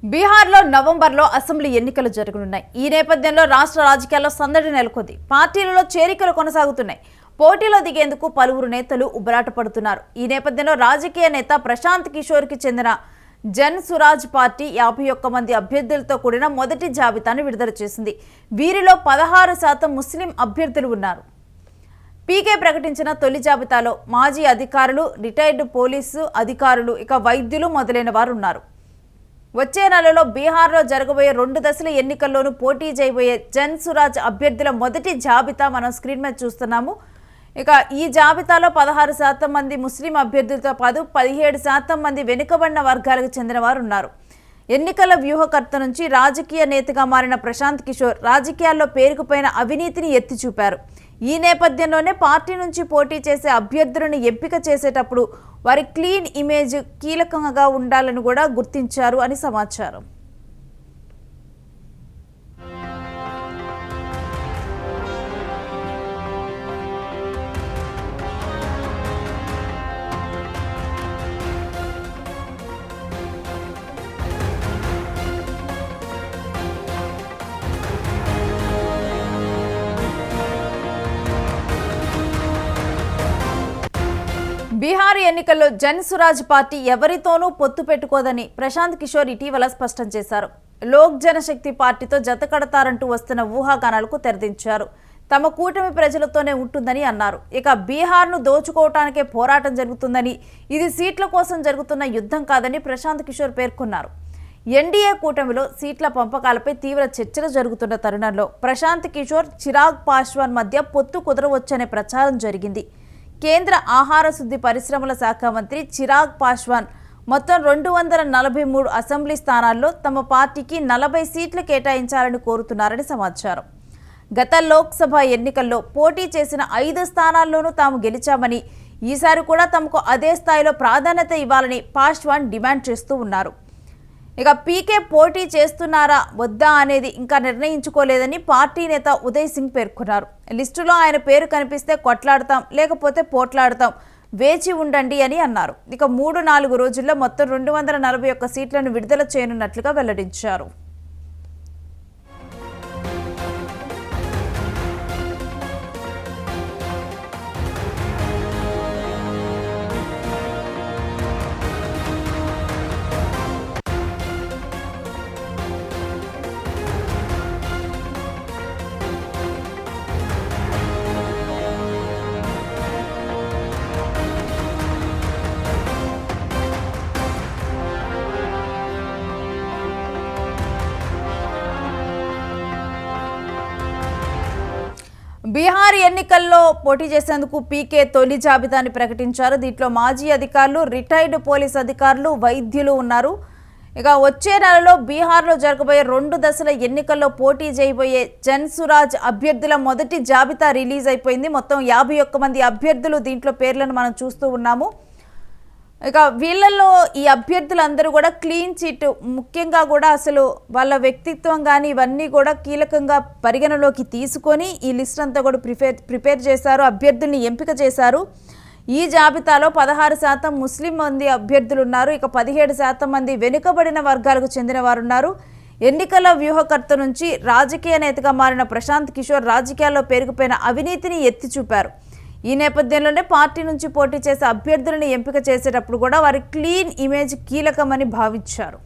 బీహార్లో నవంబర్లో అసెంబ్లీ ఎన్నికలు జరగనున్నాయి. ఈ నేపథ్యంలో రాష్ట్ర రాజకీయాల్లో సందడి నెలకొంది. పార్టీలలో చేరికలు కొనసాగుతున్నాయి. పోటీలో దిగేందుకు పలువురు నేతలు ఉబరాట పడుతున్నారు. ఈ నేపథ్యంలో రాజకీయ నేత ప్రశాంత్ కిషోర్కి చెందిన జన్ సురాజ్ పార్టీ 51 మంది అభ్యర్థులతో కూడిన మొదటి జాబితాను విడుదల చేసింది. వీరిలో 16% ముస్లిం అభ్యర్థులు ఉన్నారు. పీకే ప్రకటించిన తొలి జాబితాలో మాజీ అధికారులు, రిటైర్డ్ పోలీసు అధికారులు, ఇక వైద్యులు మొదలైన వారు ఉన్నారు. వచ్చే నెలలో బీహార్లో జరగబోయే 2 దశల ఎన్నికల్లోనూ పోటీ చేయబోయే జన్ సురాజ్ అభ్యర్థుల మొదటి జాబితా మనం స్క్రీన్ మీద చూస్తున్నాము. ఇక ఈ జాబితాలో 16% మంది ముస్లిం అభ్యర్థులతో పాటు 17% మంది వెనుకబడిన వర్గాలకు చెందిన వారు ఉన్నారు. ఎన్నికల వ్యూహకర్త నుంచి రాజకీయ నేతగా మారిన ప్రశాంత్ కిషోర్ రాజకీయాల్లో పేరుకుపోయిన అవినీతిని ఎత్తి చూపారు. ఈ నేపథ్యంలోనే పార్టీ నుంచి పోటీ చేసే అభ్యర్థులను ఎంపిక చేసేటప్పుడు వారి క్లీన్ ఇమేజ్ కీలకంగా ఉండాలని కూడా గుర్తించారు అని సమాచారం. బీహార్ ఎన్నికల్లో జన్ సురాజ్ పార్టీ ఎవరితోనూ పొత్తు పెట్టుకోదని ప్రశాంత్ కిషోర్ ఇటీవల స్పష్టం చేశారు. లోక్ జనశక్తి పార్టీతో జతకడతారంటూ వస్తున్న ఊహాగానాలకు తెరదించారు. తమ కూటమి ప్రజలతోనే ఉంటుందని అన్నారు. ఇక బీహార్ను దోచుకోవటానికే పోరాటం జరుగుతుందని, ఇది సీట్ల కోసం జరుగుతున్న యుద్ధం కాదని ప్రశాంత్ కిషోర్ పేర్కొన్నారు. ఎన్డీఏ కూటమిలో సీట్ల పంపకాలపై తీవ్ర చర్చలు జరుగుతున్న తరుణంలో ప్రశాంత్ కిషోర్, చిరాగ్ పాస్వాన్ మధ్య పొత్తు కుదరవచ్చనే ప్రచారం జరిగింది. కేంద్ర ఆహార శుద్ధి పరిశ్రమల శాఖ మంత్రి చిరాగ్ పాస్వాన్ మొత్తం 243 అసెంబ్లీ స్థానాల్లో తమ పార్టీకి 40 సీట్లు కేటాయించాలని కోరుతున్నారని సమాచారం. గత లోక్సభ ఎన్నికల్లో పోటీ చేసిన 5 స్థానాల్లోనూ తాము గెలిచామని, ఈసారి కూడా తమకు అదే స్థాయిలో ప్రాధాన్యత ఇవ్వాలని పాస్వాన్ డిమాండ్ చేస్తూ ఉన్నారు. ఇక పీకే పోటీ చేస్తున్నారా వద్దా అనేది ఇంకా నిర్ణయించుకోలేదని పార్టీ నేత ఉదయ్ సింగ్ పేర్కొన్నారు. లిస్టులో ఆయన పేరు కనిపిస్తే కొట్లాడతాం, లేకపోతే పోట్లాడతాం, వేచి ఉండండి అని అన్నారు. ఇక 3-4 రోజుల్లో మొత్తం 241 సీట్లను విడుదల చేయనున్నట్లుగా వెల్లడించారు. బీహార్ ఎన్నికల్లో పోటీ చేసేందుకు పీకే తొలి జాబితాని ప్రకటించారు. దీంట్లో మాజీ అధికారులు, రిటైర్డ్ పోలీస్ అధికారులు, వైద్యులు ఉన్నారు. ఇక వచ్చే నెలలో బీహార్లో జరగబోయే 2 దశల ఎన్నికల్లో పోటీ చేయబోయే జన్ సురాజ్ అభ్యర్థుల మొదటి జాబితా రిలీజ్ అయిపోయింది. మొత్తం 51 మంది అభ్యర్థులు దీంట్లో పేర్లను మనం చూస్తూ ఉన్నాము. ఇక వీళ్ళల్లో ఈ అభ్యర్థులందరూ కూడా క్లీన్ చిట్, ముఖ్యంగా కూడా అసలు వాళ్ళ వ్యక్తిత్వం కానీ ఇవన్నీ కూడా కీలకంగా పరిగణలోకి తీసుకొని ఈ లిస్ట్ అంతా కూడా ప్రిపేర్ చేశారు, అభ్యర్థుల్ని ఎంపిక చేశారు. ఈ జాబితాలో 16% ముస్లిం మంది అభ్యర్థులు ఉన్నారు. ఇక 17% మంది వెనుకబడిన వర్గాలకు చెందిన వారు ఉన్నారు. ఎన్నికల వ్యూహకర్త నుంచి రాజకీయ నేతగా మారిన ప్రశాంత్ కిషోర్ రాజకీయాల్లో పేరుకుపోయిన అవినీతిని ఎత్తి చూపారు. ఈ నేపథ్యంలోనే పార్టీ నుంచి పోటీ చేసే అభ్యర్థులను ఎంపిక చేసేటప్పుడు కూడా వారి క్లీన్ ఇమేజ్ కీలకమని భావించారు.